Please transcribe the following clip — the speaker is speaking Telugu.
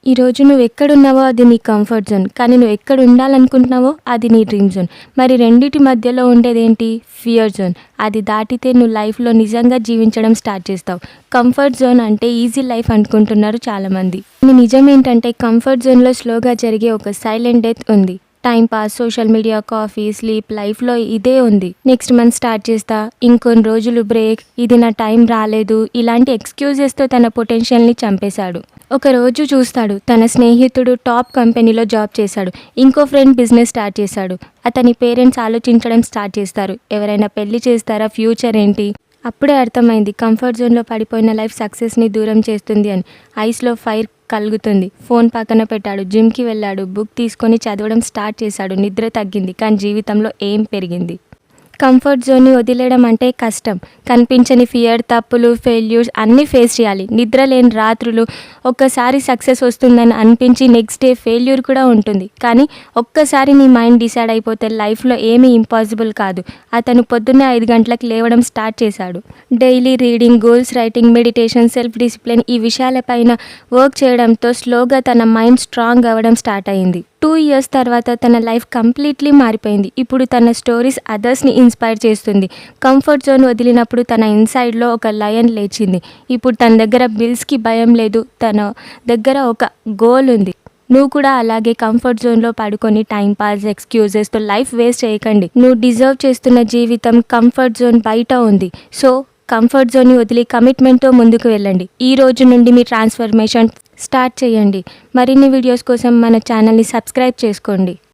ఈరోజు నువ్వు ఎక్కడున్నావో అది నీ కంఫర్ట్ జోన్. కానీ నువ్వు ఎక్కడ ఉండాలనుకుంటున్నావో అది నీ డ్రీమ్ జోన్. మరి రెండిటి మధ్యలో ఉండేదేంటి? Fear zone. అది దాటితే నువ్వు లైఫ్‌లో నిజంగా జీవించడం స్టార్ట్ చేస్తావు. కంఫర్ట్ జోన్ అంటే ఈజీ లైఫ్ అనుకుంటున్నారు చాలామంది. కానీ నిజమేంటంటే కంఫర్ట్ జోన్‌లో స్లోగా జరిగే ఒక సైలెంట్ డెత్ ఉంది. Time pass, social media, coffee, sleep, లైఫ్‌లో ఇదే ఉంది. నెక్స్ట్ మంత్ స్టార్ట్ చేస్తా, ఇంకొన్ని రోజులు బ్రేక్, ఇది నా టైం రాలేదు, ఇలాంటి ఎక్స్‌క్యూజెస్‌తో తన పొటెన్షియల్‌ని చంపేశాడు. ఒకరోజు చూస్తాడు, తన స్నేహితుడు టాప్ కంపెనీలో జాబ్ చేశాడు. ఇంకో ఫ్రెండ్ బిజినెస్ స్టార్ట్ చేశాడు. అతని పేరెంట్స్ ఆలోచించడం స్టార్ట్ చేస్తారు. ఎవరైనా పెళ్లి చేస్తారా? ఫ్యూచర్ ఏంటి? అప్పుడే అర్థమైంది కంఫర్ట్ జోన్‌లో పడిపోయిన లైఫ్ సక్సెస్‌ని దూరం చేస్తుంది అని. ఐస్‌లో ఫైర్ కలుగుతుంది. ఫోన్ పక్కన పెట్టాడు. జిమ్‌కి వెళ్ళాడు. బుక్ తీసుకొని చదవడం స్టార్ట్ చేశాడు. నిద్ర తగ్గింది. కానీ జీవితంలో ఏం పెరిగింది? కంఫర్ట్ జోన్ని వదిలేయడం అంటే కష్టం. కనిపించని ఫియర్, తప్పులు, ఫెయిల్యూర్స్ అన్నీ ఫేస్ చేయాలి. నిద్ర లేని రాత్రులు, ఒక్కసారి సక్సెస్ వస్తుందని అనిపించి నెక్స్ట్ డే ఫెయిల్యూర్ కూడా ఉంటుంది. కానీ ఒక్కసారి నీ మైండ్ డిసైడ్ అయిపోతే లైఫ్లో ఏమీ ఇంపాసిబుల్ కాదు. అతను పొద్దున్నే 5 గంటలకు లేవడం స్టార్ట్ చేశాడు. Daily reading, goals writing, meditation, self discipline ఈ విషయాలపైన వర్క్ చేయడంతో స్లోగా తన మైండ్ స్ట్రాంగ్ అవ్వడం స్టార్ట్ అయింది. 2 ఇయర్స్ తర్వాత తన లైఫ్ కంప్లీట్లీ మారిపోయింది. ఇప్పుడు తన స్టోరీస్ అదర్స్ని ఇన్స్పైర్ చేస్తుంది. కంఫర్ట్ జోన్ వదిలినప్పుడు తన ఇన్సైడ్లో ఒక లయన్ లేచింది. ఇప్పుడు తన దగ్గర బిల్స్కి భయం లేదు. తన దగ్గర ఒక గోల్ ఉంది. నువ్వు కూడా అలాగే కంఫర్ట్ జోన్లో పడుకొని టైం పాస్, ఎక్స్క్యూజెస్తో లైఫ్ వేస్ట్ చేయకండి. నువ్వు డిజర్వ్ చేస్తున్న జీవితం కంఫర్ట్ జోన్ బయట ఉంది. సో కంఫర్ట్ జోన్ని వదిలి కమిట్మెంట్తో ముందుకు వెళ్ళండి. ఈ రోజు నుండి మీ ట్రాన్స్ఫర్మేషన్ స్టార్ట్ చేయండి. మరిన్ని వీడియోస్ కోసం మన ఛానల్ని సబ్స్క్రైబ్ చేసుకోండి.